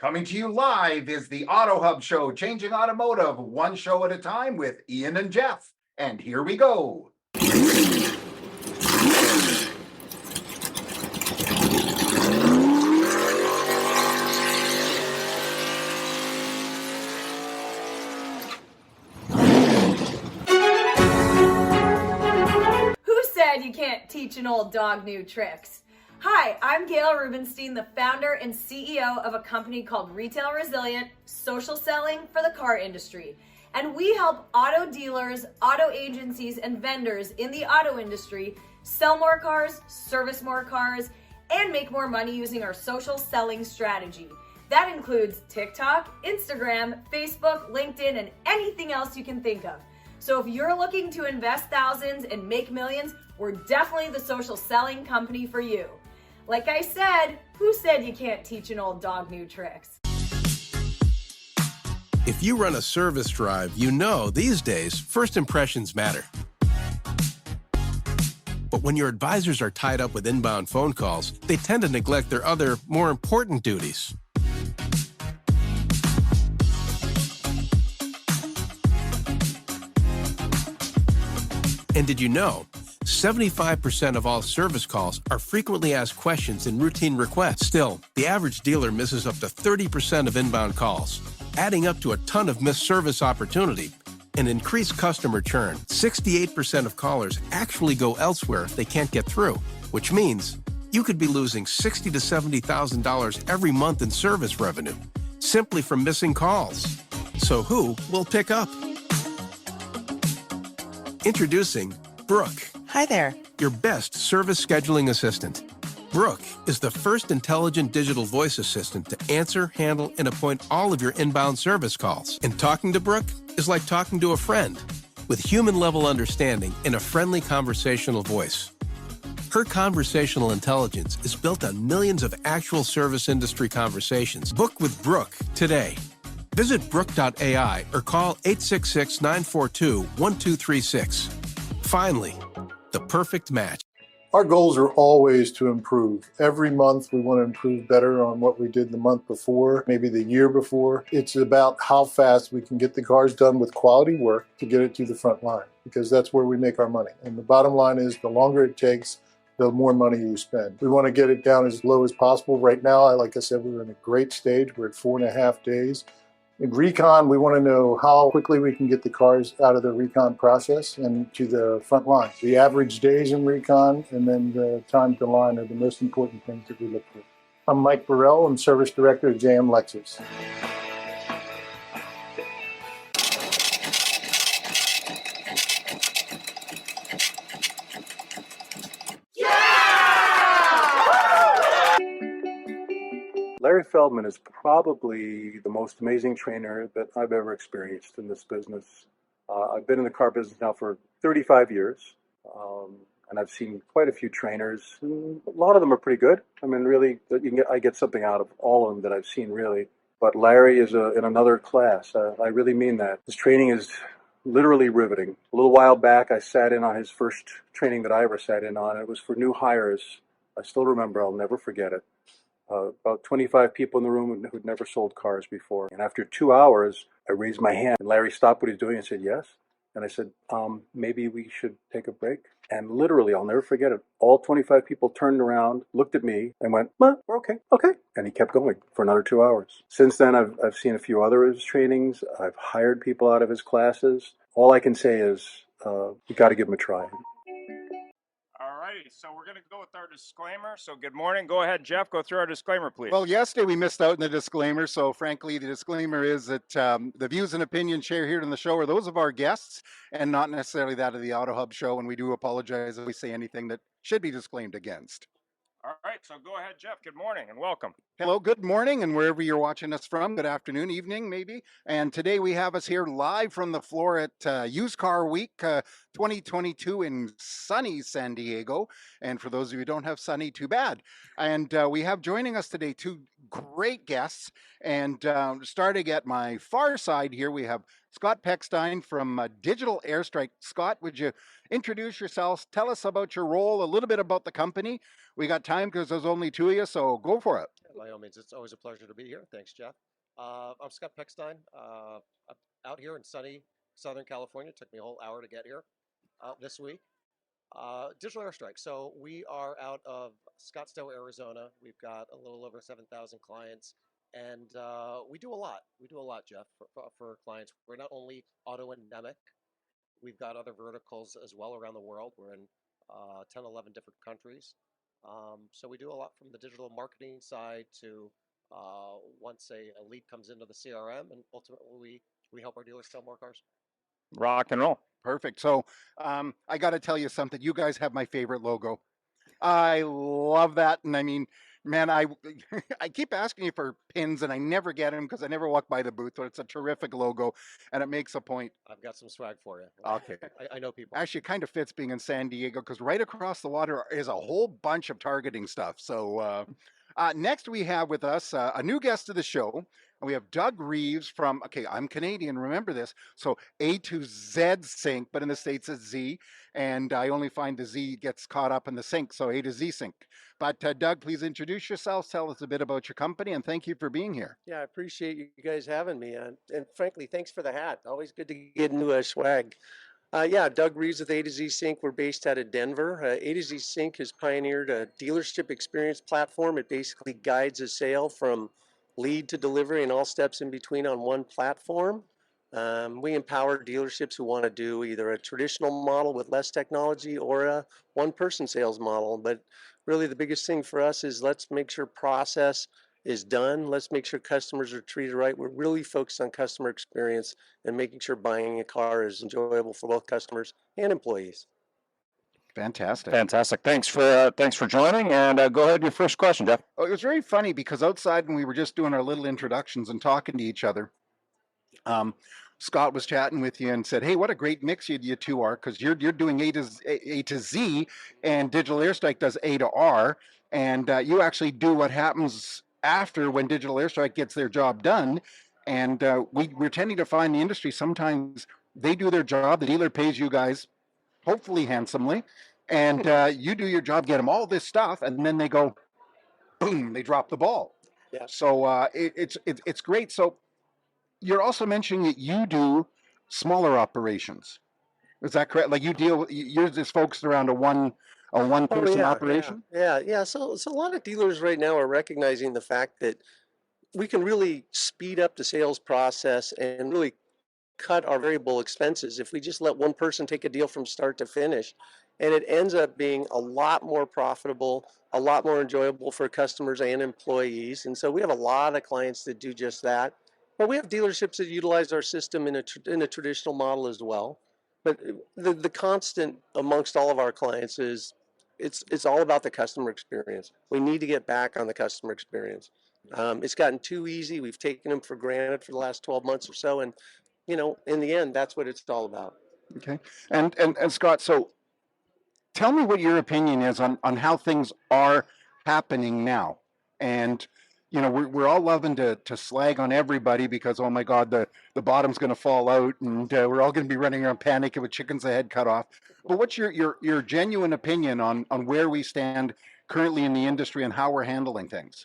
Coming to you live is the AutoHub show, changing automotive one show at a time with Ian and Jeff. And here we go. Who said you can't teach an old dog new tricks? Hi, I'm Gail Rubenstein, the founder and CEO of a company called Retail Resilient, social selling for the car industry. And we help auto dealers, auto agencies, and vendors in the auto industry sell more cars, service more cars, and make more money using our social selling strategy. That includes TikTok, Instagram, Facebook, LinkedIn, and anything else you can think of. So if you're looking to invest thousands and make millions, we're definitely the social selling company for you. Like I said, who said you can't teach an old dog new tricks? If you run a service drive, you know these days, first impressions matter. But when your advisors are tied up with inbound phone calls, they tend to neglect their other, more important duties. And did you know 75% of all service calls are frequently asked questions and routine requests? Still, the average dealer misses up to 30% of inbound calls, adding up to a ton of missed service opportunity and increased customer churn. 68% of callers actually go elsewhere if they can't get through, which means you could be losing $60,000 to $70,000 every month in service revenue simply from missing calls. So who will pick up? Introducing Brooke. Hi there. Your best service scheduling assistant. Brooke is the first intelligent digital voice assistant to answer, handle, and appoint all of your inbound service calls. And talking to Brooke is like talking to a friend with human-level understanding and a friendly conversational voice. Her conversational intelligence is built on millions of actual service industry conversations. Book with Brooke today. Visit Brooke.ai or call 866-942-1236. Finally, the perfect match. Our goals are always to improve. Every month we want to improve better on what we did the month before, maybe the year before. It's about how fast we can get the cars done with quality work to get it to the front line, because that's where we make our money. And the bottom line is the longer it takes, the more money you spend. We want to get it down as low as possible. Right now, like I said, we're in a great stage. We're at 4.5 days. In recon, we want to know how quickly we can get the cars out of the recon process and to the front line. The average days in recon and then the time to line are the most important things that we look for. I'm Mike Burrell. I'm Service Director at JM Lexus. Larry Feldman is probably the most amazing trainer that I've ever experienced in this business. I've been in the car business now for 35 years, and I've seen quite a few trainers. And a lot of them are pretty good. I mean, really, I get something out of all of them that I've seen, really. But Larry is in another class. I really mean that. His training is literally riveting. A little while back, I sat in on his first training that I ever sat in on. It was for new hires. I still remember. I'll never forget it. About 25 people in the room who'd never sold cars before. And after 2 hours, I raised my hand. And Larry stopped what he's doing and said, yes. And I said, maybe we should take a break. And literally, I'll never forget it. All 25 people turned around, looked at me, and went, well, we're okay. And he kept going for another 2 hours. Since then, I've seen a few other of his trainings. I've hired people out of his classes. All I can say is, you got to give him a try. Alrighty, so we're going to go with our disclaimer. So good morning. Go ahead, Jeff. Go through our disclaimer, please. Well, yesterday we missed out on the disclaimer. So frankly, the disclaimer is that the views and opinions shared here in the show are those of our guests and not necessarily that of the AutoHub show. And we do apologize if we say anything that should be disclaimed against. All right, so go ahead, Jeff. Good morning and welcome. Hello, good morning, and wherever you're watching us from, good afternoon, evening, maybe. And today we have us here live from the floor at Used Car Week 2022 in sunny San Diego. And for those of you who don't have sunny, too bad. And we have joining us today two great guests. And starting at my far side here, we have Scott Pechstein from Digital Airstrike. Scott, would you introduce yourselves? Tell us about your role, a little bit about the company. We got time because there's only two of you, so go for it. By all means, it's always a pleasure to be here. Thanks, Jeff. I'm Scott Pechstein. I'm out here in sunny Southern California. It took me a whole hour to get here this week. Digital Airstrike. So we are out of Scottsdale, Arizona. We've got a little over 7,000 clients, and we do a lot. We do a lot, Jeff, for clients. We're not only auto endemic. We've got other verticals as well around the world. We're in 10, 11 different countries. So we do a lot from the digital marketing side to once a lead comes into the CRM, and ultimately we help our dealers sell more cars. Rock and roll. Perfect. So I got to tell you something. You guys have my favorite logo. I love that. And I mean, man, I I keep asking you for pins and I never get them because I never walk by the booth, but it's a terrific logo and it makes a point. I've got some swag for you. Okay. I know people. Actually, it kind of fits being in San Diego because right across the water is a whole bunch of targeting stuff. So next we have with us a new guest to the show. We have Doug Reeves from, okay, I'm Canadian, remember this. So AtoZ Sync, but in the States it's Z. And I only find the Z gets caught up in the sync, so AtoZ Sync. But Doug, please introduce yourself, tell us a bit about your company, and thank you for being here. Yeah, I appreciate you guys having me. And frankly, thanks for the hat. Always good to get into a swag. Yeah, Doug Reeves with AtoZ Sync. We're based out of Denver. AtoZ Sync has pioneered a dealership experience platform. It basically guides a sale from lead to delivery and all steps in between on one platform. We empower dealerships who want to do either a traditional model with less technology or a one-person sales model. But really the biggest thing for us is let's make sure process is done. Let's make sure customers are treated right. We're really focused on customer experience and making sure buying a car is enjoyable for both customers and employees. Fantastic. Fantastic. Thanks for joining. And go ahead, your first question, Jeff. Oh, it was very funny because outside when we were just doing our little introductions and talking to each other, Scott was chatting with you and said, "Hey, what a great mix you two are because you're doing A to Z, and Digital Airstrike does A to R, and you actually do what happens after when Digital Airstrike gets their job done." And we're tending to find the industry sometimes they do their job, the dealer pays you guys, hopefully handsomely, and you do your job, get them all this stuff, and then they go, boom, they drop the ball. Yeah. So it's great. So you're also mentioning that you do smaller operations. Is that correct? Like you're just focused around a one person operation? Yeah. So a lot of dealers right now are recognizing the fact that we can really speed up the sales process and really cut our variable expenses if we just let one person take a deal from start to finish. And it ends up being a lot more profitable, a lot more enjoyable for customers and employees. And so we have a lot of clients that do just that. But we have dealerships that utilize our system in a traditional model as well. But the constant amongst all of our clients is it's all about the customer experience. We need to get back on the customer experience. It's gotten too easy. We've taken them for granted for the last 12 months or so. And, you know, in the end, that's what it's all about. Okay. And Scott, so tell me what your opinion is on how things are happening now. And, you know, we're all loving to slag on everybody because, oh my God, the bottom's going to fall out and we're all going to be running around panicking with chickens' head cut off. But what's your genuine opinion on where we stand currently in the industry and how we're handling things?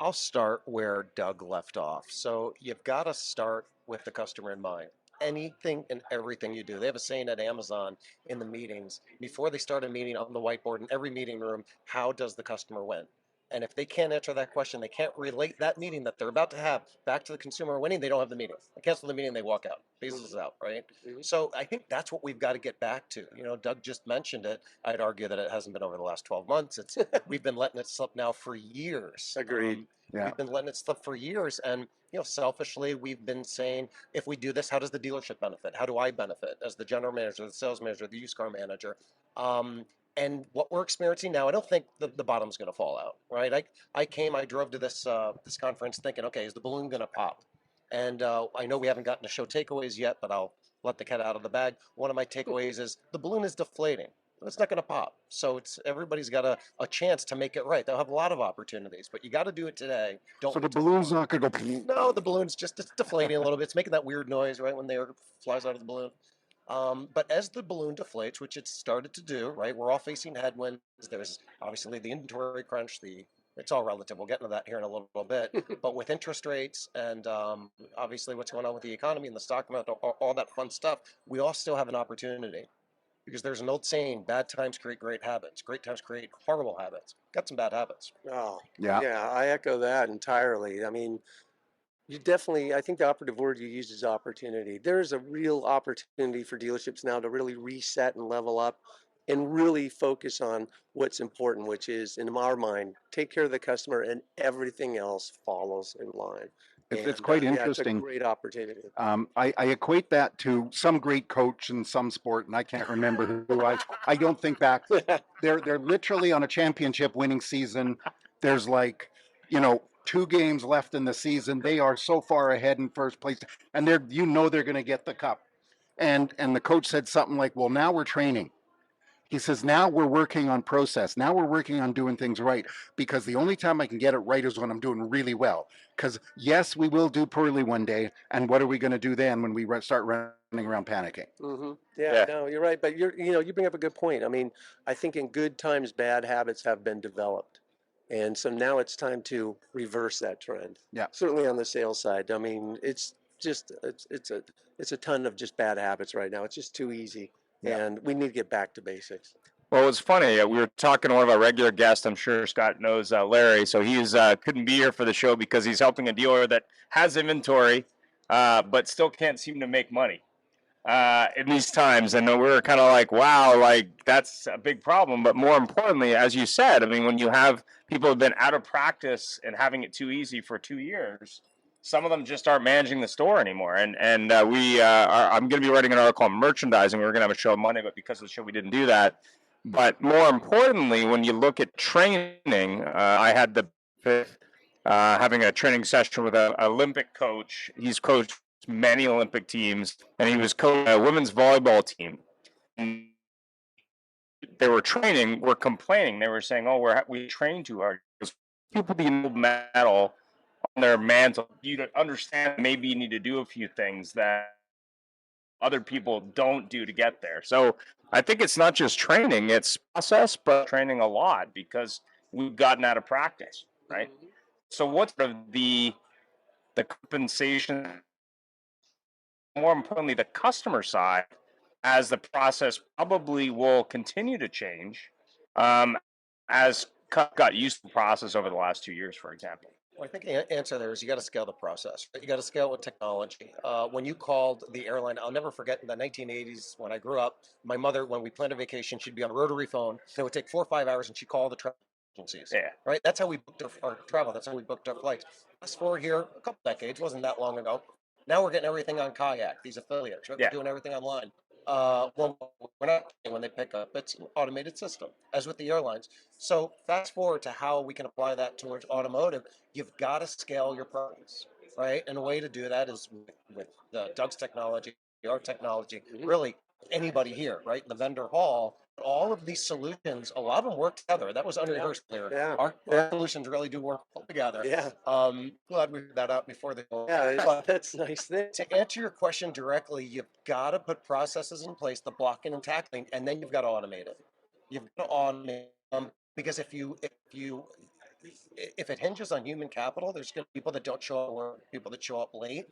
I'll start where Doug left off. So you've got to start with the customer in mind. Anything and everything you do. They have a saying at Amazon in the meetings, before they start a meeting on the whiteboard in every meeting room, how does the customer win? And if they can't answer that question, they can't relate that meeting that they're about to have back to the consumer winning, they don't have the meeting. They cancel the meeting, they walk out. Business is out, right? So I think that's what we've got to get back to. You know, Doug just mentioned it. I'd argue that it hasn't been over the last 12 months. We've been letting it slip now for years. Agreed. Yeah. We've been letting it slip for years. And, you know, selfishly, we've been saying, if we do this, how does the dealership benefit? How do I benefit as the general manager, the sales manager, the used car manager? And what we're experiencing now, I don't think the bottom's going to fall out, right? I drove to this this conference thinking, okay, is the balloon going to pop? And I know we haven't gotten to show takeaways yet, but I'll let the cat out of the bag. One of my takeaways is the balloon is deflating. It's not going to pop. So everybody's got a chance to make it right. They'll have a lot of opportunities, but you got to do it today. Don't So the wait till balloon's tomorrow. not going to go. No, the balloon's it's deflating a little bit. It's making that weird noise right when the air flies out of the balloon. But as the balloon deflates, which it's started to do, right, we're all facing headwinds. There's obviously the inventory crunch. It's all relative. We'll get into that here in a little bit. But with interest rates and obviously what's going on with the economy and the stock market, all that fun stuff, we all still have an opportunity. Because there's an old saying, bad times create great habits. Great times create horrible habits. Got some bad habits. Oh, Yeah. yeah, I echo that entirely. I mean, I think the operative word you used is opportunity. There's a real opportunity for dealerships now to really reset and level up and really focus on what's important, which is, in our mind, take care of the customer and everything else follows in line. It's quite Yeah, interesting. it's a great opportunity. I equate that to some great coach in some sport, and I can't remember who. I don't think back. They're literally on a championship winning season. There's like, 2 games left in the season. They are so far ahead in first place, and they're going to get the cup. And the coach said something like, "Well, now we're training." He says, now we're working on process. Now we're working on doing things right, because the only time I can get it right is when I'm doing really well. Because yes, we will do poorly one day. And what are we going to do then when we start running around panicking? Mm-hmm. Yeah, no, you're right. But you bring up a good point. I mean, I think in good times, bad habits have been developed. And so now it's time to reverse that trend. Yeah. Certainly on the sales side. I mean, it's a ton of just bad habits right now. It's just too easy. Yeah. And we need to get back to basics. Well, it's funny. We were talking to one of our regular guests. I'm sure Scott knows Larry. So he's couldn't be here for the show because he's helping a dealer that has inventory, but still can't seem to make money in these times. And we were kind of like, wow, like that's a big problem. But more importantly, as you said, I mean, when you have people who have been out of practice and having it too easy for 2 years, some of them just aren't managing the store anymore. And I'm going to be writing an article on merchandising. We were going to have a show on Monday, but because of the show, we didn't do that. But more importantly, when you look at training, I had the having a training session with an Olympic coach. He's coached many Olympic teams, and he was coaching a women's volleyball team. And they were training, were complaining. They were saying, "Oh, we train too hard." People need medal on their mantle. You to understand, maybe you need to do a few things that other people don't do to get there. So I think it's not just training, it's process, but training a lot because we've gotten out of practice, right? So what's the compensation, more importantly, the customer side, as the process probably will continue to change as got used to the process over the last 2 years, for example? Well, I think the answer there is you got to scale the process. You got to scale with technology. When you called the airline, I'll never forget in the 1980s when I grew up, my mother, when we planned a vacation, she'd be on a rotary phone. It would take 4 or 5 hours and she'd call the travel agencies. Yeah. Right? That's how we booked our travel. That's how we booked our flights. Fast forward here, a couple decades, wasn't that long ago. Now we're getting everything on Kayak, these affiliates. Right? Yeah. We're doing everything online. Well, we're not when they pick up. It's an automated system, as with the airlines. So fast forward to how we can apply that towards automotive. You've got to scale your products, right? And a way to do that is with Doug's technology, our technology, really anybody here, right? The vendor hall. All of these solutions, a lot of them work together. That was unrehearsed there. Yeah. Our solutions really do work well together. Yeah. Glad we figured that out before the. Yeah, that's nice thing. To answer your question directly, you've got to put processes in place, the blocking and tackling, and then you've got to automate it. You've got to automate because if it hinges on human capital, there's going to be people that don't show up, or people that show up late,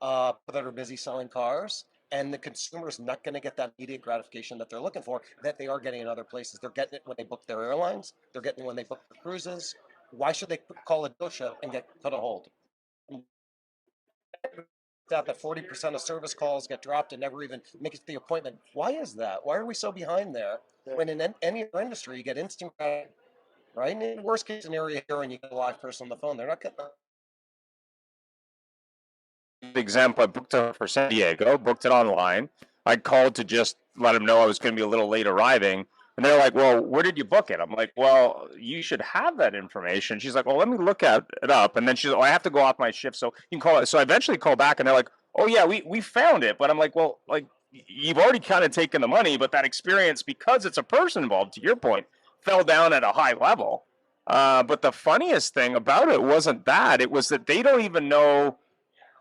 that are busy selling cars. And the consumer is not going to get that immediate gratification that they're looking for, that they are getting in other places. They're getting it when they book their airlines. They're getting it when they book their cruises. Why should they call a dealership and get put on hold? That 40% of service calls get dropped and never even make it to the appointment. Why is that? Why are we so behind there? When in any other industry, you get instant gratification, right? And in the worst case scenario here, when you get a live person on the phone, they're not getting that. Example, I booked it for San Diego, booked it online. I called to just let them know I was going to be a little late arriving. And they're like, well, where did you book it? I'm like, well, you should have that information. She's like, well, let me look at it up. And then she's like, oh, I have to go off my shift, so you can call it. So I eventually call back and they're like, oh yeah, we found it. But I'm like, well, like you've already kind of taken the money, but that experience, because it's a person involved, to your point, fell down at a high level. But the funniest thing about it wasn't that; it was that they don't even know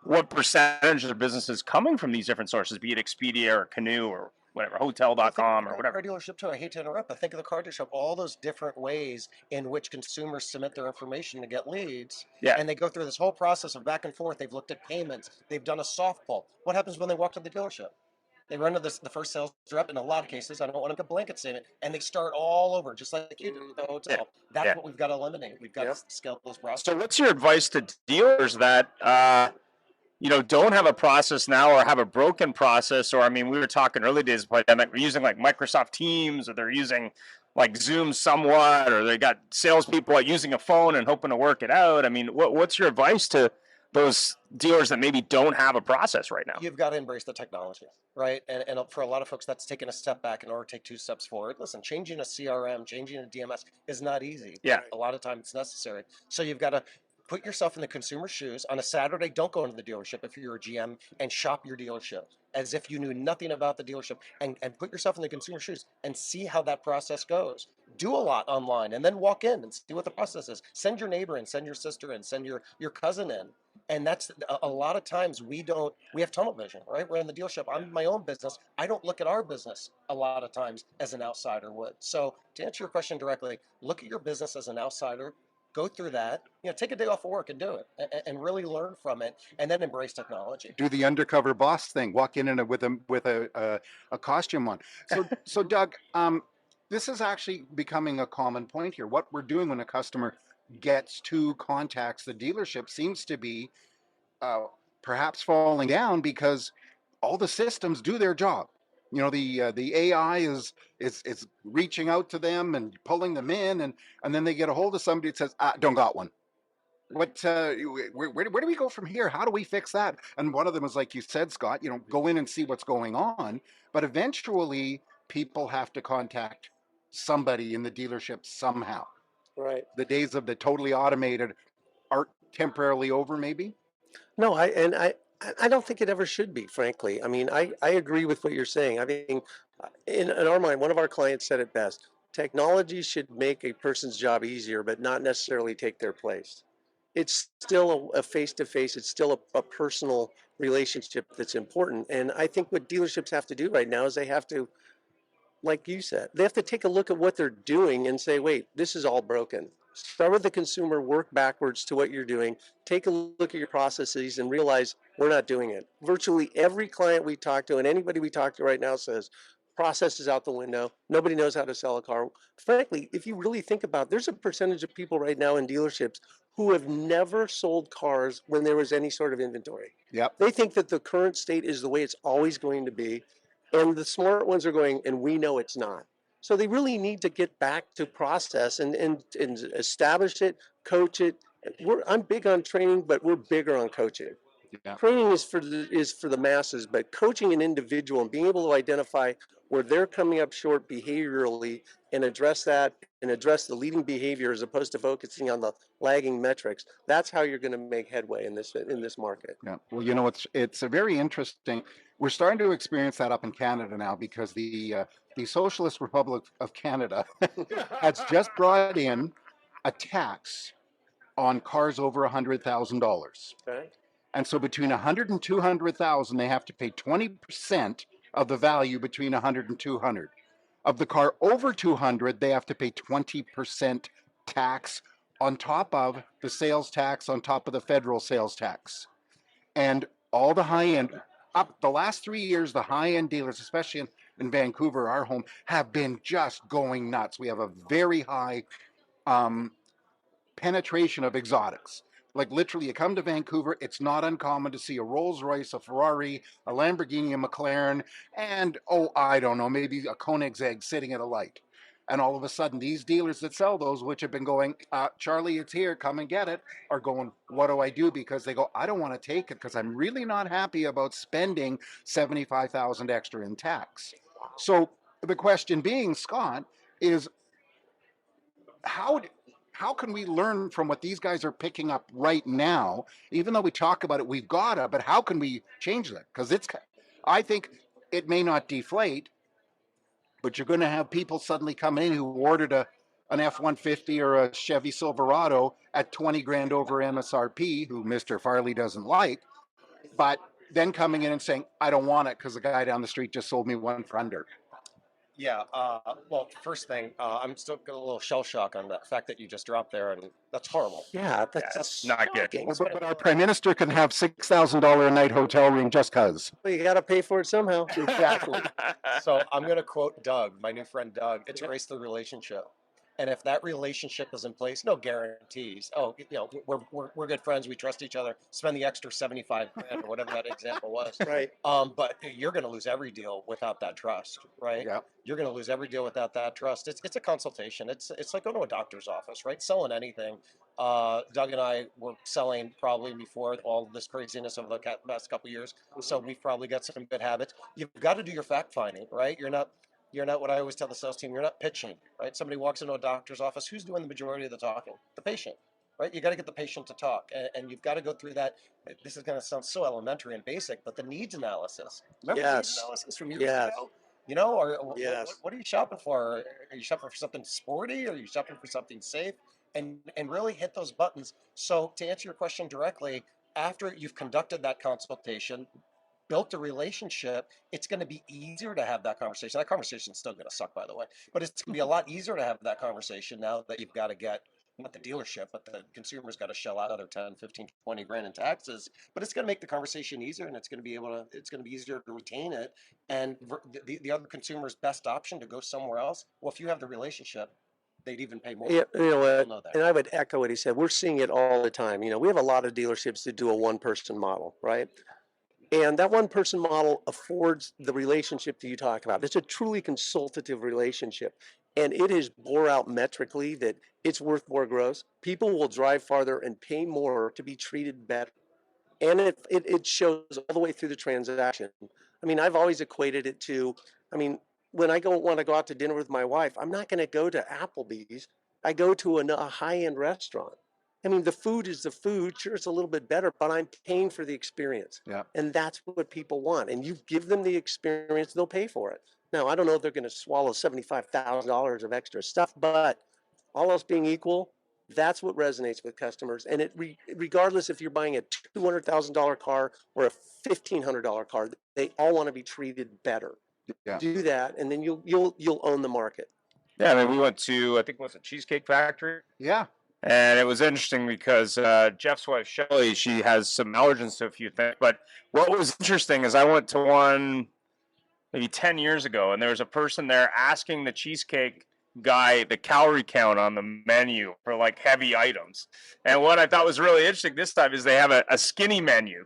what percentage of their business is coming from these different sources, be it Expedia or Canoe or whatever, Hotel.com or whatever. Car dealership too. I hate to interrupt, but think of the car dealership. All those different ways in which consumers submit their information to get leads. Yeah. And they go through this whole process of back and forth. They've looked at payments. They've done a soft pull. What happens when they walk to the dealership? They run to the first sales rep in a lot of cases. I don't want to make a blanket statement, and they start all over, just like you did with the hotel. Yeah. That's Yeah. what we've got to eliminate. We've got to scale those processes. So, what's your advice to dealers that don't have a process now or have a broken process? Or, I mean, we were talking early days of the pandemic, we're using like Microsoft Teams, or they're using like Zoom somewhat, or they got salespeople like using a phone and hoping to work it out. I mean, what's your advice to those dealers that maybe don't have a process right now? You've got to embrace the technology, right? And for a lot of folks, that's taking a step back in order to take 2 steps forward. Listen, changing a CRM, changing a DMS is not easy. Yeah. A lot of times it's necessary. So you've got to put yourself in the consumer's shoes. On a Saturday, don't go into the dealership if you're a GM and shop your dealership as if you knew nothing about the dealership, and put yourself in the consumer's shoes and see how that process goes. Do a lot online and then walk in and see what the process is. Send your neighbor in, send your sister in, send your cousin in. And that's a lot of times we have tunnel vision, right? We're in the dealership. I'm in my own business. I don't look at our business a lot of times as an outsider would. So to answer your question directly, look at your business as an outsider, go through that, take a day off of work and do it, and really learn from it, and then embrace technology. Do the undercover boss thing. Walk in and with a costume on. So Doug, this is actually becoming a common point here. What we're doing when a customer contacts the dealership seems to be perhaps falling down because all the systems do their job. The AI is reaching out to them and pulling them in, and then they get a hold of somebody that says, don't got one. Where do we go from here? How do we fix that? And one of them is, like you said, Scott, go in and see what's going on. But eventually people have to contact somebody in the dealership somehow. Right. The days of the totally automated are temporarily over, maybe? No, I don't think it ever should be, frankly. I mean, I agree with what you're saying. I mean, in our mind, one of our clients said it best. Technology should make a person's job easier, but not necessarily take their place. It's still a face-to-face, it's still a personal relationship that's important. And I think what dealerships have to do right now is they have to, like you said, they have to take a look at what they're doing and say, wait, this is all broken. Start with the consumer, work backwards to what you're doing, take a look at your processes and realize we're not doing it. Virtually every client we talk to and anybody we talk to right now says, process is out the window. Nobody knows how to sell a car. Frankly, if you really think about it, there's a percentage of people right now in dealerships who have never sold cars when there was any sort of inventory. Yep. They think that the current state is the way it's always going to be. And the smart ones are going, and we know it's not. So they really need to get back to process and establish it, coach it. I'm big on training, but we're bigger on coaching. Yeah. Training is for the masses, but coaching an individual and being able to identify where they're coming up short behaviorally and address that and address the leading behavior as opposed to focusing on the lagging metrics. That's how you're going to make headway in this market. Yeah. Well, it's a very interesting. We're starting to experience that up in Canada now because the Socialist Republic of Canada has just brought in a tax on cars over $100,000. Okay. And so between 100 and 200,000, they have to pay 20% of the value between 100 and 200. Of the car over 200, they have to pay 20% tax on top of the sales tax, on top of the federal sales tax. And all the high-end, up the last 3 years, the high-end dealers, especially in Vancouver, our home, have been just going nuts. We have a very high penetration of exotics. Like literally, you come to Vancouver, it's not uncommon to see a Rolls Royce, a Ferrari, a Lamborghini, a McLaren, and I don't know, maybe a Koenigsegg sitting at a light. And all of a sudden, these dealers that sell those, which have been going, Charlie, it's here, come and get it, are going, what do I do? Because they go, I don't want to take it because I'm really not happy about spending $75,000 extra in tax. So the question being, Scott, is how can we learn from what these guys are picking up right now? Even though we talk about it, we've got to, but how can we change that? Because I think it may not deflate, but you're going to have people suddenly come in who ordered an F-150 or a Chevy Silverado at 20 grand over MSRP, who Mr. Farley doesn't like, but then coming in and saying, I don't want it because the guy down the street just sold me one for under. Yeah. Well, first thing, I'm still got a little shell shock on the fact that you just dropped there, and that's horrible. Yeah, That's that's not good. shocking. But our prime minister can have $6,000 a night hotel room just because. Well, you got to pay for it somehow. Exactly. So I'm going to quote Doug, my new friend Doug. It's race to the relationship. And if that relationship is in place, no guarantees. Oh, we're good friends. We trust each other. Spend the extra 75 grand or whatever that example was. Right. But you're going to lose every deal without that trust, right? Yeah. You're going to lose every deal without that trust. It's a consultation. It's like going to a doctor's office, right? Selling anything. Doug and I were selling probably before all this craziness over the past couple of years. So we've probably got some good habits. You've got to do your fact finding, right? You're not what I always tell the sales team, you're not pitching, right? Somebody walks into a doctor's office, who's doing the majority of the talking? The patient, right? You got to get the patient to talk, and you've got to go through that. This is going to sound so elementary and basic, but the needs analysis. Remember the needs analysis from years ago? You know, or what are you shopping for? Are you shopping for something sporty? Or are you shopping for something safe? And really hit those buttons. So to answer your question directly, after you've conducted that consultation, built a relationship, it's going to be easier to have that conversation. That conversation's still going to suck, by the way, but it's going to be a lot easier to have that conversation now that you've got to get, not the dealership, but the consumer's got to shell out another 10, 15, 20 grand in taxes. But it's going to make the conversation easier, and it's going to be easier to retain it. And the other consumer's best option to go somewhere else, well, if you have the relationship, they'd even pay more. Yeah, you know what? Know that. And I would echo what he said. We're seeing it all the time. You know, we have a lot of dealerships that do a one-person model, right? And that one-person model affords the relationship that you talk about. It's a truly consultative relationship. And it is bore out metrically that it's worth more gross. People will drive farther and pay more to be treated better. And it shows all the way through the transaction. I mean, I've always equated it to, when I want to go out to dinner with my wife, I'm not going to go to Applebee's. I go to a high-end restaurant. I mean, the food is the food. Sure, it's a little bit better, but I'm paying for the experience. Yeah. And that's what people want. And you give them the experience, they'll pay for it. Now, I don't know if they're going to swallow $75,000 of extra stuff, but all else being equal, that's what resonates with customers. And regardless if you're buying a $200,000 car or a $1,500 car, they all want to be treated better. Yeah. Do that, and then you'll own the market. Yeah, I mean, we went to, I think it was a Cheesecake Factory. Yeah. And it was interesting because Jeff's wife, Shelly, she has some allergens to a few things. But what was interesting is I went to one maybe 10 years ago, and there was a person there asking the cheesecake guy the calorie count on the menu for like heavy items. And what I thought was really interesting this time is they have a skinny menu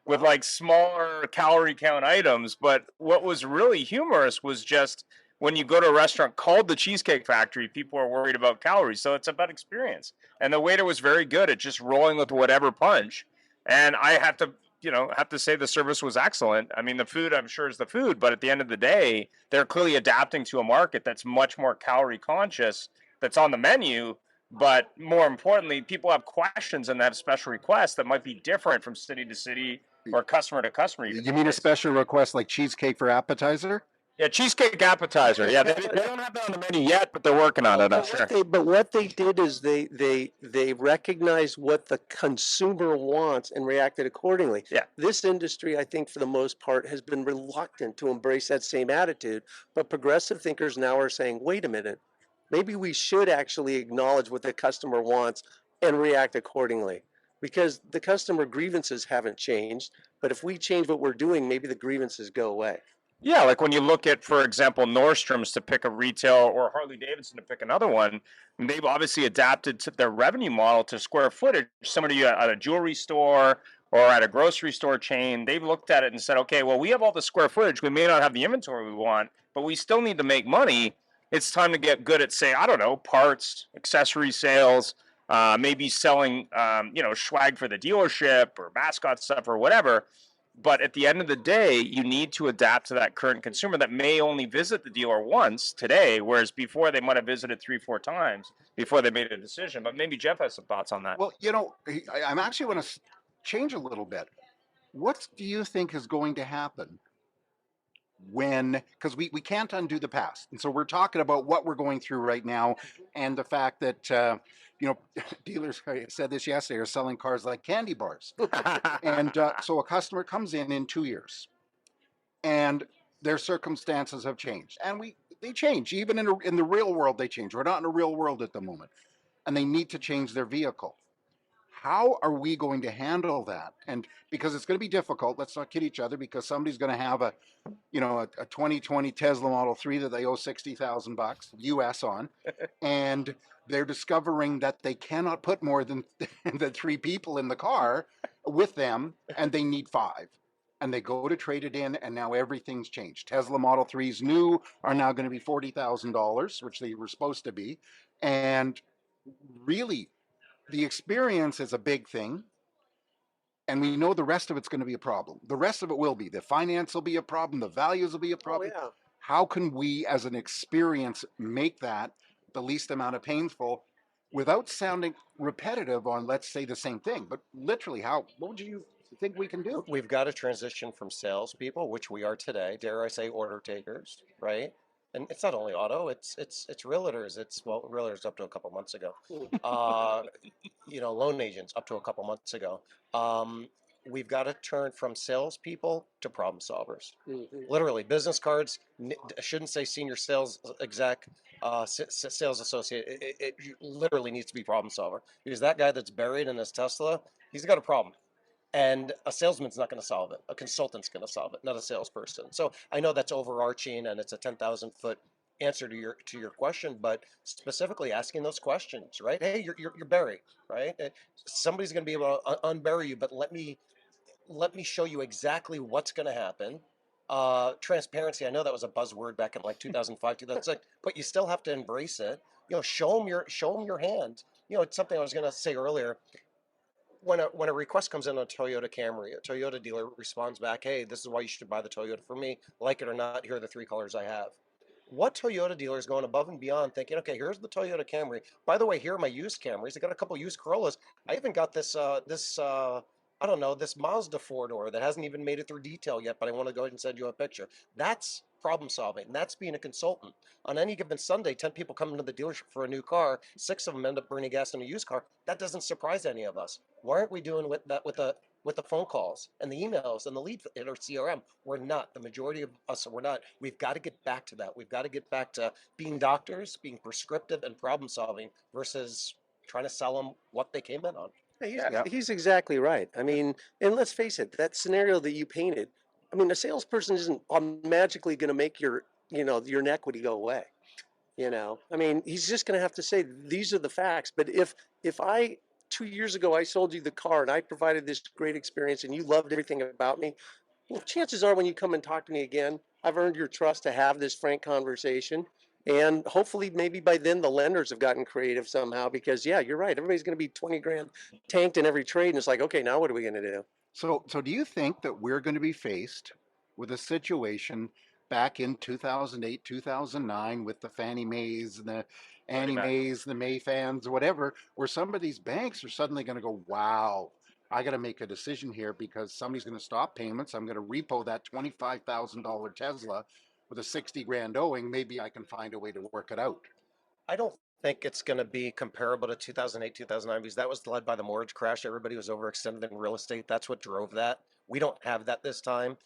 with like smaller calorie count items. But what was really humorous was just when you go to a restaurant called the Cheesecake Factory, people are worried about calories. So it's about experience. And the waiter was very good at just rolling with whatever punch. And I have to say the service was excellent. I mean, the food, I'm sure, is the food. But at the end of the day, they're clearly adapting to a market that's much more calorie conscious that's on the menu. But more importantly, people have questions and they have special requests that might be different from city to city or customer to customer. You mean a special request like cheesecake for appetizer? Yeah, cheesecake appetizer. Yeah, they don't have that on the menu yet, but they're working on it, I'm sure. But what they did is they recognized what the consumer wants and reacted accordingly. Yeah. This industry, I think, for the most part, has been reluctant to embrace that same attitude. But progressive thinkers now are saying, wait a minute, maybe we should actually acknowledge what the customer wants and react accordingly. Because the customer grievances haven't changed, but if we change what we're doing, maybe the grievances go away. Yeah, like when you look at, for example, Nordstrom's to pick a retail or Harley Davidson to pick another one, they've obviously adapted to their revenue model to square footage. Somebody at a jewelry store or at a grocery store chain, they've looked at it and said, okay, well, we have all the square footage. We may not have the inventory we want, but we still need to make money. It's time to get good at, say, I don't know, parts, accessory sales, maybe selling, swag for the dealership or mascot stuff or whatever. But at the end of the day, you need to adapt to that current consumer that may only visit the dealer once today, whereas before they might have visited 3-4 times before they made a decision. But maybe Jeff has some thoughts on that. Well, I'm actually going to change a little bit. What do you think is going to happen because we can't undo the past. And so we're talking about what we're going through right now and the fact that, dealers, I said this yesterday, are selling cars like candy bars. And so a customer comes in 2 years and their circumstances have changed. And they change. Even in the real world, they change. We're not in a real world at the moment. And they need to change their vehicle. How are we going to handle that? And because it's going to be difficult, let's not kid each other, because somebody's going to have a 2020 Tesla Model 3 that they owe $60,000 US on, and they're discovering that they cannot put more than the 3 people in the car with them, and they need 5. And they go to trade it in, and now everything's changed. Tesla Model 3s new are now going to be $40,000, which they were supposed to be. And really, the experience is a big thing. And we know the rest of it's going to be a problem. The rest of it will be. The finance will be a problem. The values will be a problem. Oh, yeah. How can we, as an experience, make that the least amount of painful without sounding repetitive on, let's say, the same thing? But literally, what would you think we can do? We've got to transition from salespeople, which we are today, dare I say, order takers, right? And it's not only auto; it's realtors. Realtors up to a couple months ago. Loan agents up to a couple months ago. We've got to turn from salespeople to problem solvers. Literally, business cards shouldn't say senior sales exec, sales associate. It literally needs to be problem solver, because that guy that's buried in his Tesla, he's got a problem. And a salesman's not going to solve it. A consultant's going to solve it, not a salesperson. So I know that's overarching, and it's a 10,000-foot answer to your question, but specifically asking those questions, right? Hey, you're buried, right? Somebody's going to be able to unbury you, but let me show you exactly what's going to happen. Transparency. I know that was a buzzword back in like 2005, 2006, but you still have to embrace it. Show them your hand. It's something I was going to say earlier. When a request comes in on a Toyota Camry, a Toyota dealer responds back, hey, this is why you should buy the Toyota from me. Like it or not, here are the 3 colors I have. What Toyota dealer is going above and beyond thinking, okay, here's the Toyota Camry. By the way, here are my used Camrys. I got a couple used Corollas. I even got this Mazda 4-door that hasn't even made it through detail yet, but I want to go ahead and send you a picture. That's problem solving. And that's being a consultant. On any given Sunday, 10 people come into the dealership for a new car. 6 of them end up burning gas in a used car. That doesn't surprise any of us. Why aren't we doing with the phone calls and the emails and the lead in our CRM? We're not. The majority of us, we're not. We've got to get back to that. We've got to get back to being doctors, being prescriptive and problem solving versus trying to sell them what they came in on. He's exactly right. I mean, and let's face it, that scenario that you painted, I mean, a salesperson isn't magically going to make your inequity go away. I mean, he's just going to have to say, these are the facts. But if 2 years ago, I sold you the car and I provided this great experience and you loved everything about me, well, chances are when you come and talk to me again, I've earned your trust to have this frank conversation. And hopefully maybe by then the lenders have gotten creative somehow, because yeah, you're right. Everybody's going to be 20 grand tanked in every trade. And it's like, okay, now what are we going to do? So do you think that we're going to be faced with a situation back in 2008, 2009 with the Fannie Mae's and the Annie Mae's, the May fans, whatever, where some of these banks are suddenly going to go, wow, I got to make a decision here because somebody's going to stop payments. I'm going to repo that $25,000 Tesla with a 60 grand owing. Maybe I can find a way to work it out. I don't think it's going to be comparable to 2008, 2009, because that was led by the mortgage crash. Everybody was overextended in real estate. That's what drove that. We don't have that this time.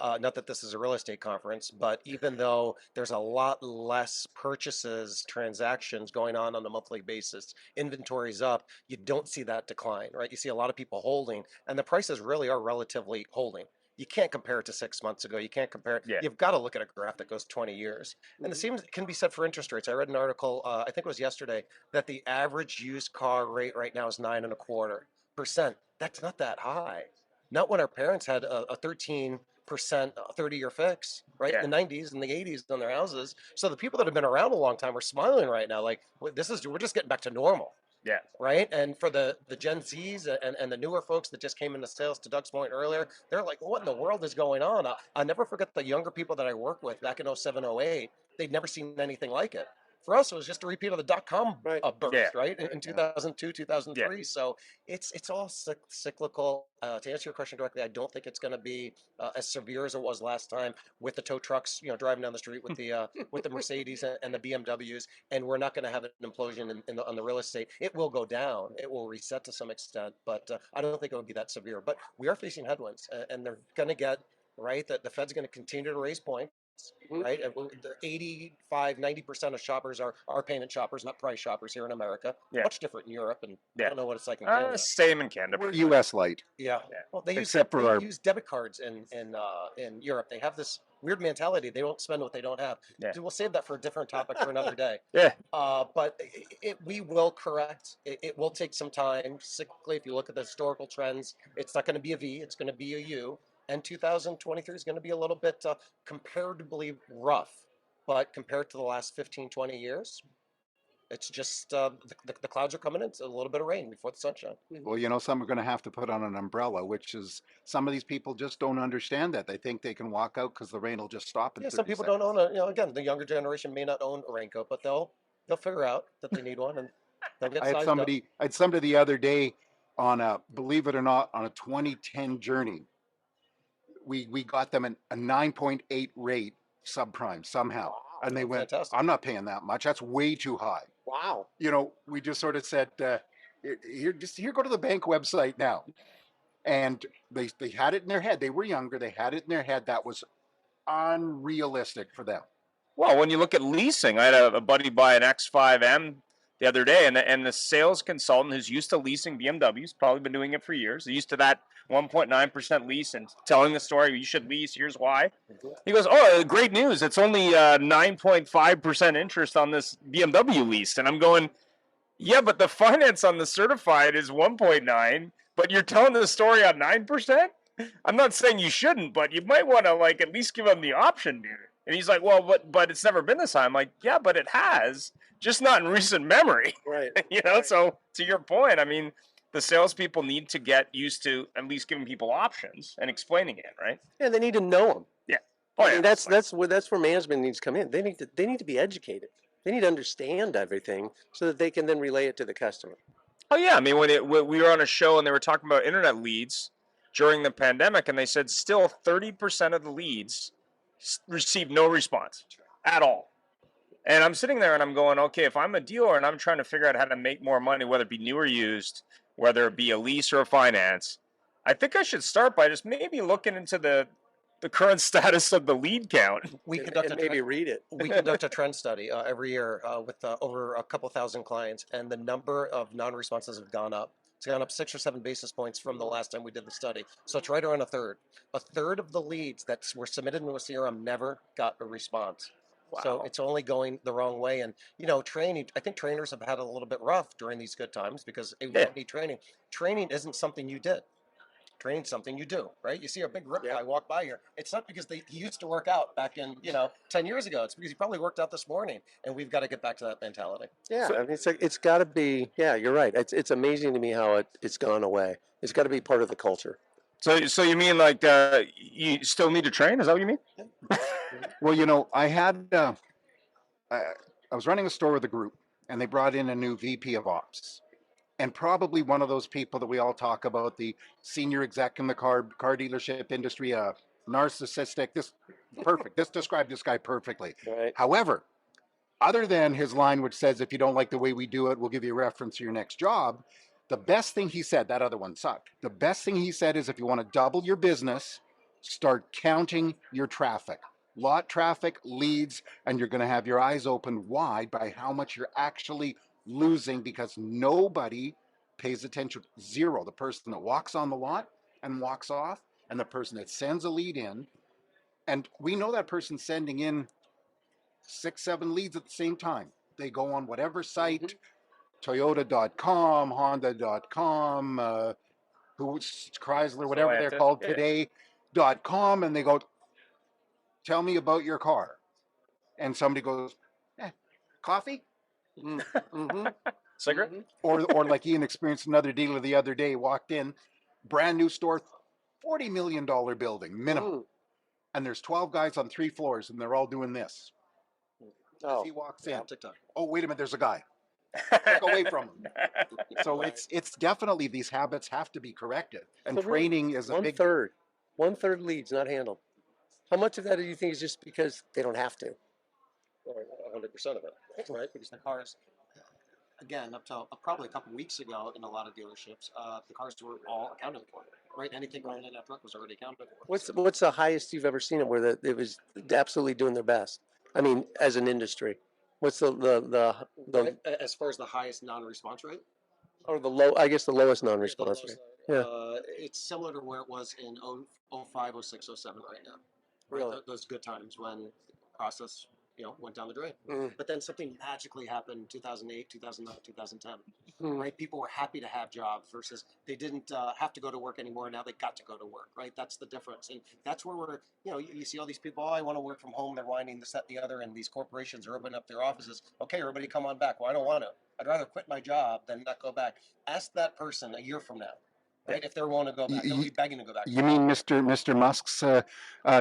Not that this is a real estate conference, but even though there's a lot less purchases, transactions going on a monthly basis, inventory's up, you don't see that decline, right? You see a lot of people holding, and the prices really are relatively holding. You can't compare it to 6 months ago. You can't compare it. Yeah. You've got to look at a graph that goes 20 years. And the same can be said for interest rates. I read an article, I think it was yesterday, that the average used car rate right now is 9.25%. That's not that high. Not when our parents had a 13% 30-year fix, right? Yeah. In the 90s and the 80s on their houses. So the people that have been around a long time are smiling right now, like, we're just getting back to normal. Yeah. Right. And for the Gen Zs and the newer folks that just came into sales, to Doug's point earlier, they're like, what in the world is going on? I'll never forget the younger people that I worked with back in 07, 08. They'd never seen anything like it. For us, it was just a repeat of the dot-com Right. burst, Yeah. right? In 2002, 2003. So it's all cyclical. To answer your question directly, I don't think it's going to be as severe as it was last time with the tow trucks, driving down the street with the Mercedes and the BMWs, and we're not going to have an implosion on the real estate. It will go down. It will reset to some extent, but I don't think it will be that severe. But we are facing headwinds, and they're going to get right. That the Fed's going to continue to raise points. Right, the 85-90% of shoppers are payment shoppers, not price shoppers here in America. Yeah. Much different in Europe, and I don't know what it's like in Uh, Canada. same in Canada. We're U.S. light. Yeah. Well, they Except for our- use debit cards in Europe. They have this weird mentality. They don't spend what they don't have. Yeah. So we'll save that for a different topic for another day. Yeah. But we will correct. It will take some time. Cyclically, if you look at the historical trends, it's not going to be a V. It's going to be a U. And 2023 is going to be a little bit comparatively rough. But compared to the last 15, 20 years, it's just the clouds are coming in. It's a little bit of rain before the sunshine. Well, some are going to have to put on an umbrella, which is some of these people just don't understand that. They think they can walk out because the rain will just stop. Yeah, some people don't own again, the younger generation may not own a raincoat, but they'll figure out that they need one and they'll get I had sized somebody the other day on believe it or not, on a 2010 journey. We got them a 9.8 rate subprime somehow. And they went, fantastic. I'm not paying that much. That's way too high. Wow. We just sort of said, here, go to the bank website now. And they had it in their head. They were younger. They had it in their head. That was unrealistic for them. Well, when you look at leasing, I had a buddy buy an X5M the other day, and the sales consultant who's used to leasing BMWs, probably been doing it for years. They're used to that 1.9% lease and telling the story, you should lease, here's why. He goes, oh, great news. It's only 9.5% interest on this BMW lease. And I'm going, yeah, but the finance on the certified is 1.9, but you're telling the story on 9%? I'm not saying you shouldn't, but you might want to at least give them the option, dude. And he's like, well, but it's never been this high. I'm like, yeah, but it has, just not in recent memory. Right. So to your point, I mean, the salespeople need to get used to at least giving people options and explaining it, right? Yeah, they need to know them. Yeah. Oh, yeah. That's where management needs to come in. They need to be educated. They need to understand everything so that they can then relay it to the customer. Oh yeah, I mean when we were on a show and they were talking about internet leads during the pandemic, and they said still 30% of the leads received no response at all. And I'm sitting there and I'm going, okay, if I'm a dealer and I'm trying to figure out how to make more money, whether it be new or used, whether it be a lease or a finance, I think I should start by just maybe looking into the current status of the lead count. We conduct read it. We conduct a trend study every year with over a couple thousand clients, and the number of non-responses have gone up. It's gone up 6 or 7 basis points from the last time we did the study. So it's right around a third. A third of the leads that were submitted into a CRM never got a response. Wow. So it's only going the wrong way. And, training, I think trainers have had a little bit rough during these good times because we don't need training. Training isn't something you did. Training's something you do, right? You see a big rip guy walk by here. It's not because he used to work out back in, 10 years ago. It's because he probably worked out this morning, and we've got to get back to that mentality. Yeah, I mean, it's got to be. Yeah, you're right. It's amazing to me how it's gone away. It's got to be part of the culture. So you mean you still need to train? Is that what you mean? Well, I had I was running a store with a group, and they brought in a new VP of Ops. And probably one of those people that we all talk about, the senior exec in the car dealership industry, narcissistic. This described this guy perfectly. Right. However, other than his line, which says, if you don't like the way we do it, we'll give you a reference to your next job. The best thing he said, that other one sucked. The best thing he said is, if you want to double your business, start counting your traffic. Lot traffic, leads, and you're going to have your eyes open wide by how much you're actually losing, because nobody pays attention. Zero. The person that walks on the lot and walks off, and the person that sends a lead in. And we know that person sending in 6, 7 leads at the same time. They go on whatever site, Toyota.com, Honda.com, Chrysler, whatever they're called today.com, and they go, tell me about your car. And somebody goes, coffee? Mm-hmm. Cigarette? Mm-hmm. Or like Ian experienced another dealer the other day, walked in, brand new store, $40 million building, minimum. And there's 12 guys on 3 floors, and they're all doing this. as he walks in. TikTok. Oh, wait a minute, there's a guy. Walk away from him. So Right. it's definitely, these habits have to be corrected, and So really, training is a one big. third, one third leads not handled. How much of that do you think is just because they don't have to? Or 100% of it, right? Because the cars, again, up to probably a couple weeks ago in a lot of dealerships, the cars were all accounted for, right? Anything going in that truck was already accounted for. What's the highest you've ever seen it where it was absolutely doing their best? I mean, as an industry, what's the Right, as far as the highest non-response rate? or the low? I guess the lowest non-response rate. Yeah. It's similar to where it was in 05, 06, 07 right now. Right? Really? Those good times when the process, went down the drain. Mm. But then something magically happened in 2008, 2009, 2010. Mm. Right? People were happy to have jobs versus they didn't have to go to work anymore. Now they got to go to work, right? That's the difference. And that's where we're, you see all these people, oh, I want to work from home. They're whining this, that, the other. And these corporations are opening up their offices. Okay, everybody come on back. Well, I don't want to. I'd rather quit my job than not go back. Ask that person a year from now, right? If they want to go back, they'll be begging to go back. You mean Mr. Musk's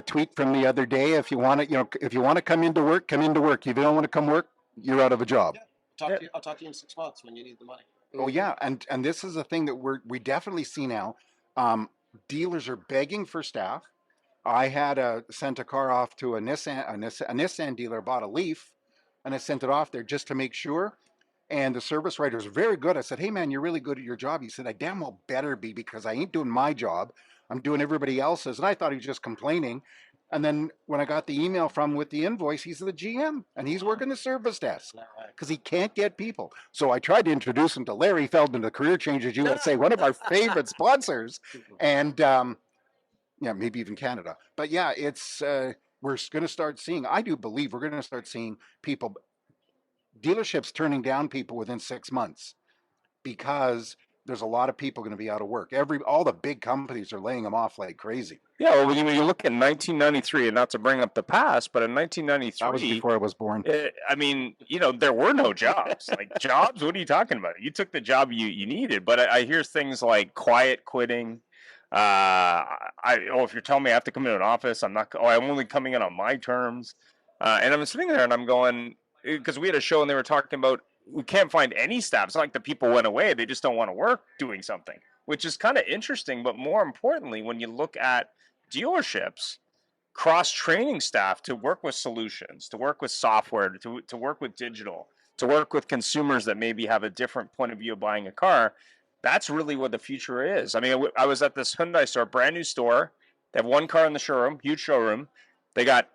tweet from the other day? If you want to, if you want to come into work, come into work. If you don't want to come work, you're out of a job. Yeah. I'll talk to you in 6 months when you need the money. Oh yeah, and this is a thing that we definitely see now. Dealers are begging for staff. I had sent a car off to a Nissan dealer, bought a Leaf, and I sent it off there just to make sure. And the service writer was very good. I said, "Hey man, you're really good at your job." He said, "I damn well better be, because I ain't doing my job. I'm doing everybody else's." And I thought he was just complaining. And then when I got the email from with the invoice, he's the GM and he's working the service desk because he can't get people. So I tried to introduce him to Larry Feldman, the Career Changers USA, one of our favorite sponsors, and yeah, maybe even Canada. But yeah, it's we're going to start seeing. I do believe we're going to start seeing people, dealerships turning down people within 6 months because there's a lot of people going to be out of work. All the big companies are laying them off like crazy. Yeah, well, when you look at 1993, and not to bring up the past, but in 1993, That was before I was born. I mean, there were no jobs. Like jobs, what are you talking about? You took the job you needed, but I hear things like quiet quitting. If you're telling me I have to come into an office, I'm not. Oh, I'm only coming in on my terms. And I'm sitting there and I'm going, because we had a show and they were talking about we can't find any staff. It's not like the people went away; they just don't want to work doing something, which is kind of interesting. But more importantly, when you look at dealerships, cross-training staff to work with solutions, to work with software, to work with digital, to work with consumers that maybe have a different point of view of buying a car. That's really what the future is. I mean, I was at this Hyundai store, brand new store. They have one car in the showroom, huge showroom. They got,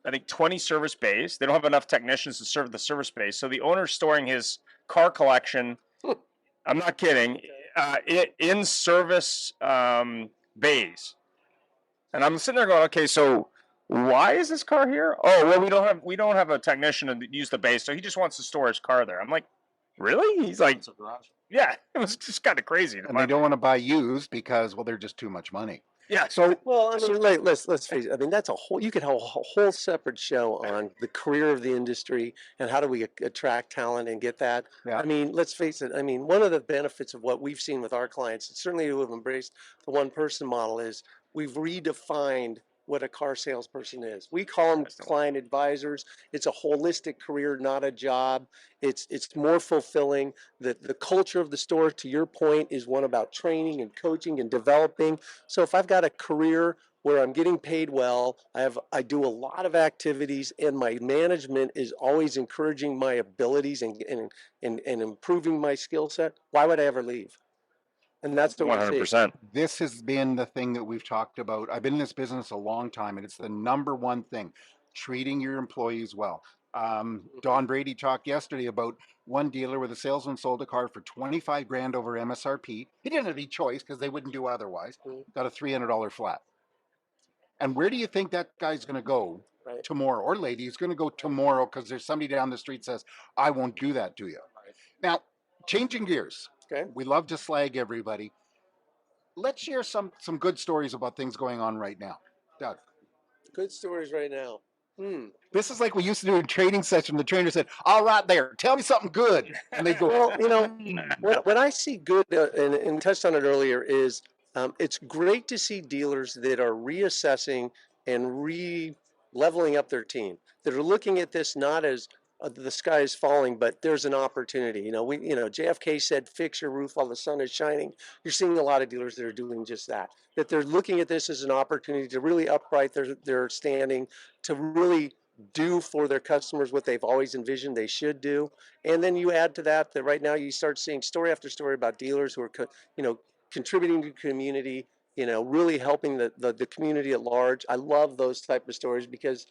I think, 20 service bays. They don't have enough technicians to serve the service bays. So the owner's storing his car collection, I'm not kidding, in service bays. And I'm sitting there going, okay, so why is this car here? Oh, well, we don't have a technician to use the base, so he just wants to store his car there. I'm like, really? He's like, yeah, it was just kind of crazy. And they don't want to buy used because, well, they're just too much money. Yeah. So, well, I mean, let's face it. I mean, that's you could have a whole separate show on the career of the industry and how do we attract talent and get that. Yeah. I mean, let's face it. I mean, one of the benefits of what we've seen with our clients, and certainly who have embraced the one-person model, is we've redefined what a car salesperson is. We call them client advisors. It's a holistic career, not a job. It's more fulfilling. The culture of the store, to your point, is one about training and coaching and developing. So if I've got a career where I'm getting paid well, I do a lot of activities, and my management is always encouraging my abilities and improving my skill set, why would I ever leave? And that's the 100%. This has been the thing that we've talked about. I've been in this business a long time, and it's the number one thing: treating your employees well. Don Brady talked yesterday about one dealer where the salesman sold a car for 25 grand over MSRP. He didn't have any choice because they wouldn't do otherwise. Got a $300 flat. And where do you think that guy's going to go tomorrow, or lady is going to go tomorrow because there's somebody down the street says, "I won't do that to you." Now, changing gears. Okay. We love to slag everybody. Let's share some good stories about things going on right now. Doug. Good stories right now. This is like we used to do in training session. The trainer said, "All right, there, tell me something good." And they go, well, what I see good, and touched on it earlier, is it's great to see dealers that are reassessing and leveling up their team, that are looking at this not as the sky is falling, but there's an opportunity. JFK said, "Fix your roof while the sun is shining." You're seeing a lot of dealers that are doing just that. That they're looking at this as an opportunity to really upright their standing, to really do for their customers what they've always envisioned they should do. And then you add to that right now you start seeing story after story about dealers who are contributing to the community, really helping the community at large. I love those type of stories because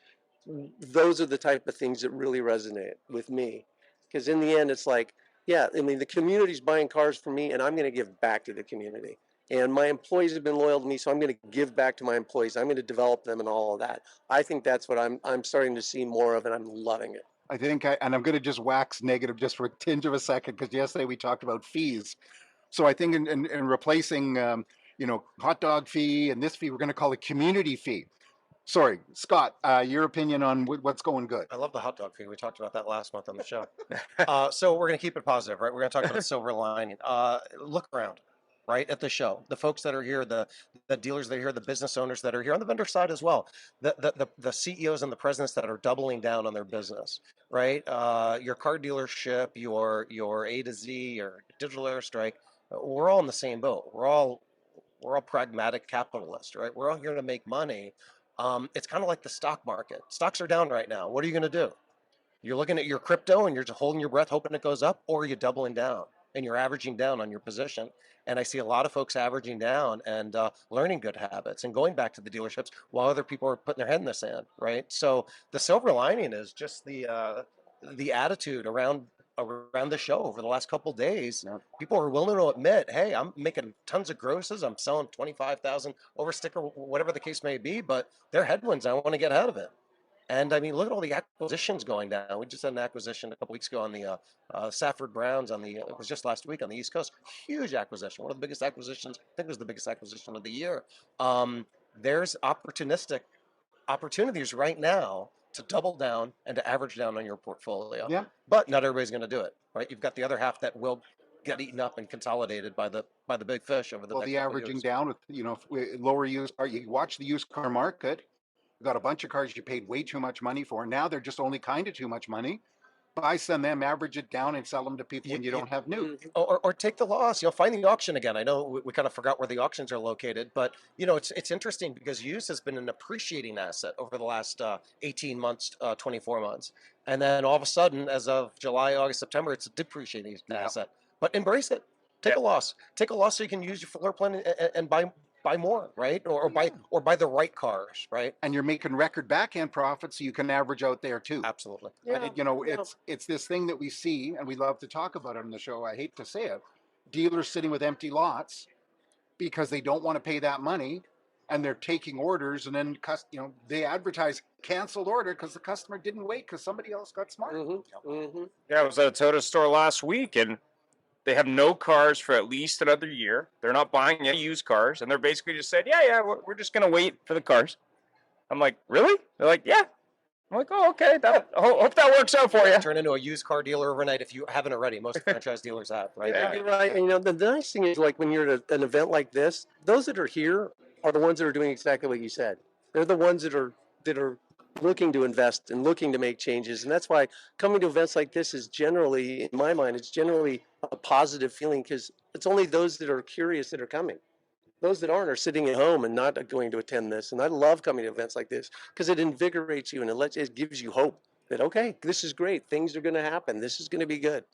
those are the type of things that really resonate with me. Because in the end, it's like, yeah, I mean, the community's buying cars from me, and I'm going to give back to the community. And my employees have been loyal to me, so I'm going to give back to my employees. I'm going to develop them and all of that. I think that's what I'm starting to see more of, and I'm loving it. I think, and I'm going to just wax negative just for a tinge of a second, because yesterday we talked about fees. So I think in replacing, hot dog fee and this fee, we're going to call it community fee. Sorry, Scott, your opinion on what's going good? I love the hot dog fee. We talked about that last month on the show. So we're going to keep it positive, right? We're going to talk about the silver lining. Look around, right, at the show. The folks that are here, the dealers that are here, the business owners that are here, on the vendor side as well. The CEOs and the presidents that are doubling down on their business, right? Your car dealership, your AtoZ, your digital airstrike, we're all in the same boat. We're all pragmatic capitalists, right? We're all here to make money. It's kind of like the stock market. Stocks are down right now. What are you going to do? You're looking at your crypto and you're just holding your breath, hoping it goes up, or you're doubling down and you're averaging down on your position. And I see a lot of folks averaging down and learning good habits and going back to the dealerships while other people are putting their head in the sand, right? So the silver lining is just the attitude around the show over the last couple of days. Yeah. People are willing to admit, hey, I'm making tons of grosses. I'm selling 25,000 over sticker, whatever the case may be, but they're headwinds. I want to get ahead of it. And I mean, look at all the acquisitions going down. We just had an acquisition a couple weeks ago on the Safford Browns it was just last week on the East Coast. Huge acquisition. One of the biggest acquisitions. I think it was the biggest acquisition of the year. There's opportunities right now to double down and to average down on your portfolio. Yeah. But not everybody's going to do it, right? You've got the other half that will get eaten up and consolidated by the big fish over the next The couple averaging years. down with lower used car. You watch the used car market. You got a bunch of cars you paid way too much money for. Now they're just only kind of too much money. Buy some them, average it down, and sell them to people when you don't have new. Or take the loss. Find the auction again. I know we kind of forgot where the auctions are located, but it's interesting because used has been an appreciating asset over the last 18 months, 24 months, and then all of a sudden, as of July, August, September, it's a depreciating asset. But embrace it. Take a loss. Take a loss so you can use your floor plan and buy more, right? Or buy the right cars, right? And you're making record back-end profits, so you can average out there too. Absolutely. It's this thing that we see, and we love to talk about it on the show. I hate to say it, dealers sitting with empty lots because they don't want to pay that money, and they're taking orders, and then they advertise canceled order because the customer didn't wait because somebody else got smart. Yeah, I was at a Toyota store last week, and they have no cars for at least another year. They're not buying any used cars, and they're basically just said, yeah, we're just going to wait for the cars. I'm like, really? They're like, yeah. I'm like, oh, okay. Hope that works out for you. Turn into a used car dealer overnight if you haven't already. Most franchise dealers have, right? Yeah, you're right. And the nice thing is, like, when you're at an event like this, those that are here are the ones that are doing exactly what you said. They're the ones that are looking to invest and looking to make changes. And that's why coming to events like this is generally, in my mind, it's generally a positive feeling because it's only those that are curious that are coming. Those that aren't are sitting at home and not going to attend this. And I love coming to events like this because it invigorates you and it gives you hope that, okay, this is great. Things are going to happen. This is going to be good.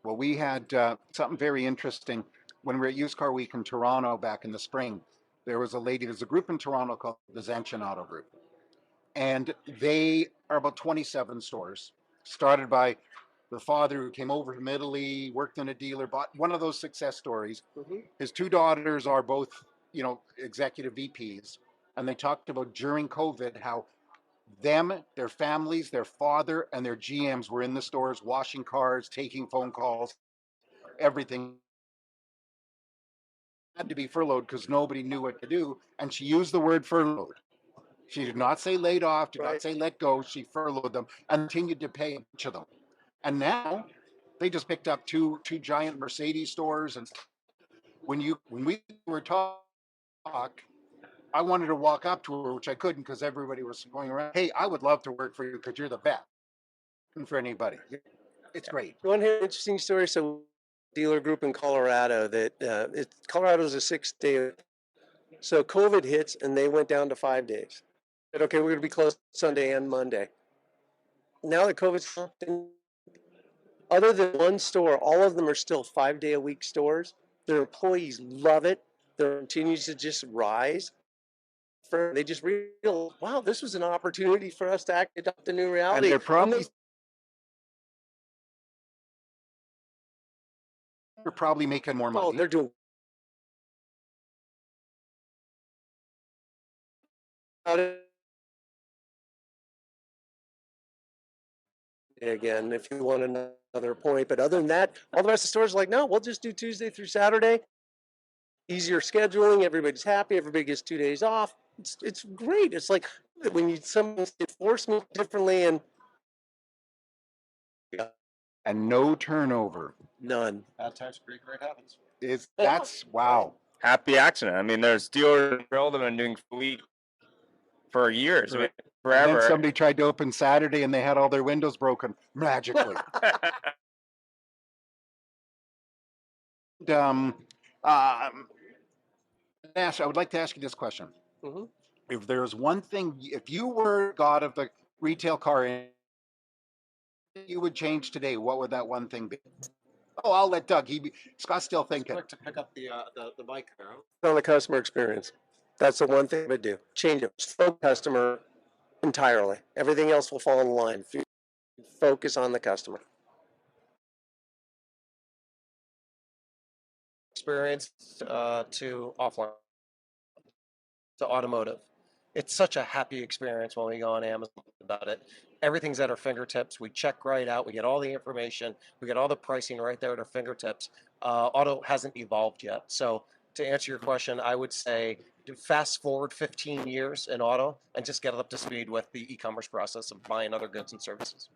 Well, we had something very interesting when we were at Used Car Week in Toronto back in the spring. There's a group in Toronto called the Zenchen Auto Group. And they are about 27 stores, started by the father who came over from Italy, worked in a dealer, bought one of those success stories. His two daughters are both, executive VPs. And they talked about during COVID how them, their families, their father, and their GMs were in the stores washing cars, taking phone calls, everything. Had to be furloughed because nobody knew what to do. And she used the word furloughed. She did not say laid off, did not say let go. She furloughed them and continued to pay each of them. And now they just picked up two giant Mercedes stores. And when we were talking, I wanted to walk up to her, which I couldn't because everybody was going around. Hey, I would love to work for you because you're the best. for anybody. It's great. You want to hear an interesting story? So, dealer group in Colorado that Colorado's a 6-day. So COVID hits and they went down to 5 days. Said, okay, we're going to be closed Sunday and Monday. Now that COVID's other than one store, all of them are still 5-day-a-week stores. Their employees love it. Their continues to just rise. They just realize, wow, this was an opportunity for us to adopt the new reality. And they're probably making more money. Oh, they're doing again if you want another point. But other than that, all the rest of the stores are like, no, we'll just do Tuesday through Saturday. Easier scheduling. Everybody's happy. Everybody gets 2 days off. It's great. It's like when someone enforcement differently and no turnover. none. Bad times create great habits. That's wow. Happy accident. I mean, there's dealers that have been doing fleet for years, I mean, forever. And then somebody tried to open Saturday and they had all their windows broken magically. Nash, I would like to ask you this question. Mm-hmm. If there's one thing, if you were god of the retail car industry, you would change today, what would that one thing be? Oh, I'll let Doug. Scott's still thinking. Quick to pick up the mic there. On the customer experience. That's the one thing I would do. Change it. Focus customer entirely. Everything else will fall in line. Focus on the customer. Experience to offline to automotive. It's such a happy experience when we go on Amazon about it. Everything's at our fingertips. We check right out. We get all the information. We get all the pricing right there at our fingertips. Auto hasn't evolved yet. So to answer your question, I would say fast forward 15 years in auto and just get up to speed with the e-commerce process of buying other goods and services.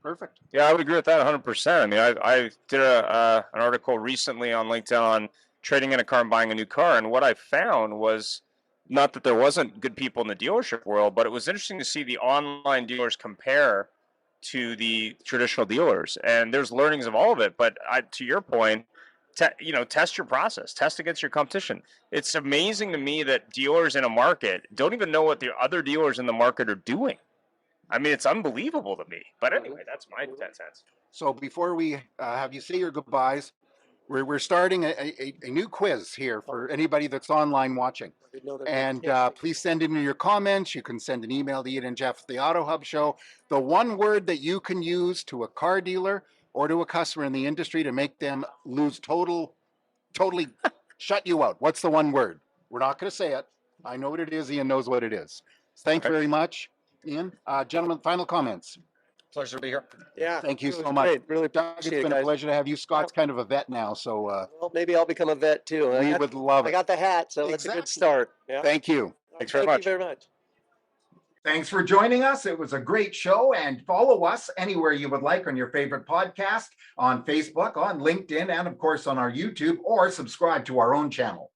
Perfect. Yeah, I would agree with that 100%. I mean, I did an article recently on LinkedIn on trading in a car and buying a new car, and what I found was not that there wasn't good people in the dealership world, but it was interesting to see the online dealers compare to the traditional dealers, and there's learnings of all of it. But to your point, test your process, test against your competition. It's amazing to me that dealers in a market don't even know what the other dealers in the market are doing. I mean, it's unbelievable to me. But anyway, that's my 10 cents. So before we have you say your goodbyes, we're starting a new quiz here for anybody that's online watching. And please send in your comments. You can send an email to Ian and Jeff, the AutoHub Show. The one word that you can use to a car dealer or to a customer in the industry to make them lose totally shut you out. What's the one word? We're not going to say it. I know what it is. Ian knows what it is. Thanks very much, Ian. Gentlemen, final comments. Pleasure to be here. Yeah. Thank you so much. Great. Really Doug, it's been a pleasure to have you. Scott's kind of a vet now, so well, maybe I'll become a vet too. we would love it. I got the hat, so it's a good start. Yeah. Thank you. Thanks very much. Thank you very much. Thanks for joining us. It was a great show, and follow us anywhere you would like on your favorite podcast, on Facebook, on LinkedIn, and of course on our YouTube, or subscribe to our own channel.